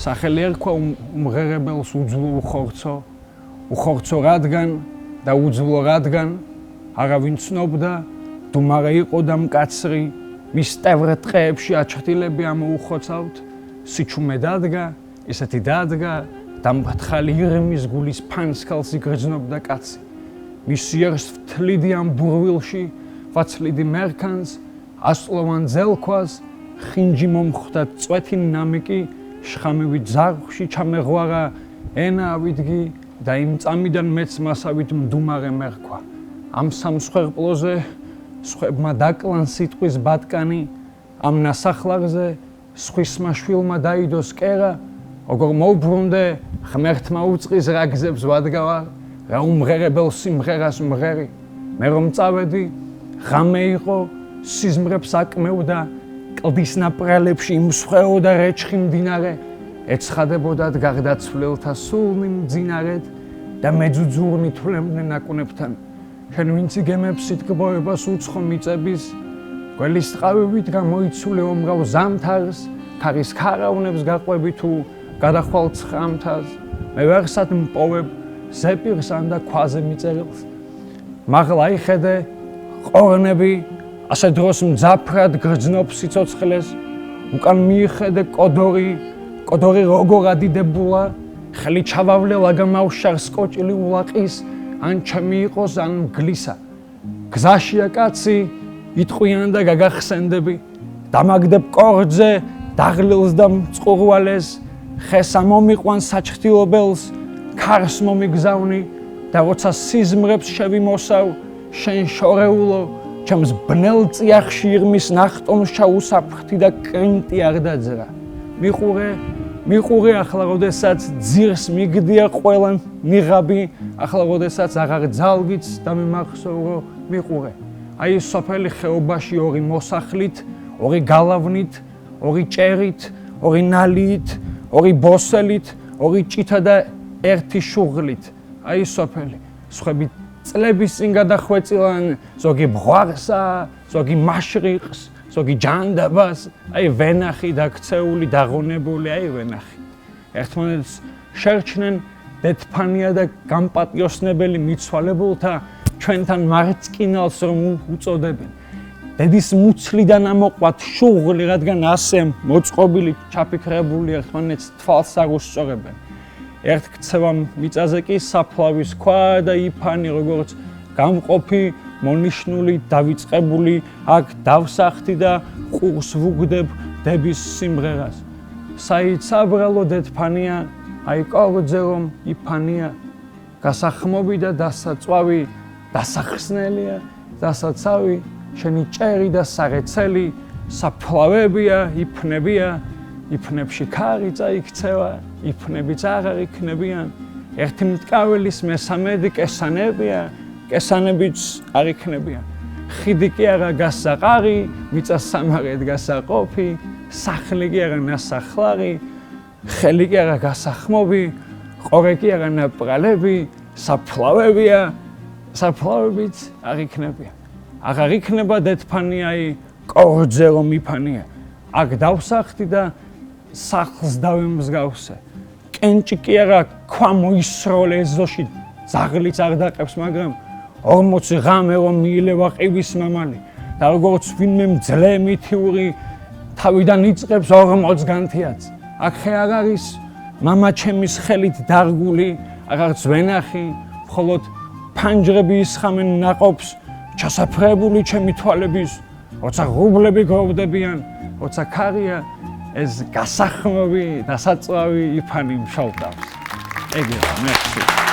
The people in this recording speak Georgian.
სახელი ერქვა უმღერებელს უძლო უხორცო რადგან და უძლო რადგან არავინ ცნობდა დუმარე იყო და მკაცრი მის ტევრ ტყეებში აჩრდილები ამოუხოცავთ სიჩუმე დადგა ისეთი დადგა დამფრთხალი ირმის გულის ფანსკალს იგრძნობდა კაცი მის იერს ვთლიდი ამ ბურვილში ვაცლიდი მერქანს ასწლოვან ძელქვას ხინჯი მომხვდა წვეთი ნამიკი შხამივით ზარხში ჩამეღვარა ენა ავიდგი და იმ წამიდან მეც მასავით მდუმარე მერქვა ამ სამსხვერპლოზე სხვებმა დაკლან სიტყვის ბატკანი ამ ნასახლარზე სხვისმა შვილმა დაიდოს კერა როგორ მოვბრუნდე ღმერთმა უწყის რა გზებს ვადგავარ რა უმღერებელ სიმღერას მღერი მე რომ წავედი ღამე იყო სიზმრებს აკმევდა კლდის ნაპრალებში იმსხვეოდა რეჩხი მდინარე ეცხადებოდათ გარდაცვლელთა სულნი მძინარედ და მეძუძურნი თვლემდნენ ნაკუნებთან შენ ვინც იგემებს სიტკბოებას უცხო მიწების გველის ტყავივით გამოიცულე ომრავ ზამთარს თაღის ქარავნებს გაყვები თუ გადახვალ ცხამთას მე ვერსად მპოვებ ზეპირს ან და ქვაზე მიწერილს მაღლა იხედე ყორნები ასე დროს მძაფრად გრძნობ სიცოცხლეს უკან მიიხედე კოდორი როგორ ადიდებულა ხელი ჩავავლე ლაგამავშარს კოჭილი ულაყის ან ჩემი იყოს ან მგლისა გზაშია კაცი იტყვიან და გაგახსენდები დამაგდებ კორძე დაღლილს და მწყურვალეს ხესა მომიყვან საჩრდილობელს ქარს მომიგზავნი და როცა სიზმრებს შევიმოსავ შენ შორეულო ჩემს ბნელ წიაღში ირმის ნახტომს ჩაუსაფრთი და კრინტი არ დაძრა მიყურე ახლა როდესაც ძირს მიგდია ყველან ნიღაბი ახლა როდესაც აღარ ძალგიც და მიმახსოვრო მიყურე აი ეს სოფელი ხეობაში ორი მოსახლით ორი გალავნით ორი ჭერით ორი ნალიით ორი ბოსელით ორი ჭითა და ერთი შუღლით აი ეს სოფელი სხვები წლების წინ გადახვეწილან ზოგი ბღვარსა ზოგი მაშრიყს ზოგი ჯანდაბას აი ვენახი დაქცეული დაღონებული აი ვენახი ერთმანეთს შერჩნენ დედფანია და გამპატიოსნებელი მიცვალებულთა ჩვენთან მარწკინალს რომ უწოდებენ დედის მუცლიდან ამოყვათ შუღლი რადგან ასე მოწყობილი ჩაფიქრებული ერთმანეთს თვალს არ უსწორებენ ერთ ქცევამ მიწაზე კი საფლავის ქვა და იფანი როგორც გამყოფი მონიშნული დავიწყებული აქ დავსახთი და ყურს ვუგდებ დების სიმღერას საიცაბრალო დედფანია აი კორძე რომ იფანია გასახმობი და დასაწვავი დასახსნელია დასაცავი შენი ჭერი და სარეცელი საფლავებია იფნებია იფნებში ქარი წაიქცევა იფნებიც აღარ იქნებიან ერთი მტკაველის მესამედი კესანებია კესანებიც არ იქნებიან ხიდი კი არა გასაყარი მიწა სამარედ გასაყოფი სახლი კი არა ნასახლარი ხელი კი არა გასახმობი ყორე კი არა ნაპრალები საფლავებია საფლავებიც არ იქნებიან აღარ იქნება დედფანიაი კორძე რომ იფანია აქ დავსახთი და სახლს დავემსგავსე კენჭი კი არა ქვა მოისროლე ეზოში ზაღლიც არ დაყებს მაგრამ 40 ღამე რომ მიილევა ყივის მამალი და როგორც ვინმე მძლე მითიური თავიდან იწყებს 40 განთიაც აქ ხე არ არის მამა ჩემის ხელით დარგული აღარც ვენახი მხოლოდ ფანჯრები ისხამენ ნაყოფს ჩასაფრებული ჩემი თვალების როცა ღრუბლები გროვდებიან როცა ქარია ეს გასახმობი დასაწვავი იფანი მშალდავს ეგეა მერსი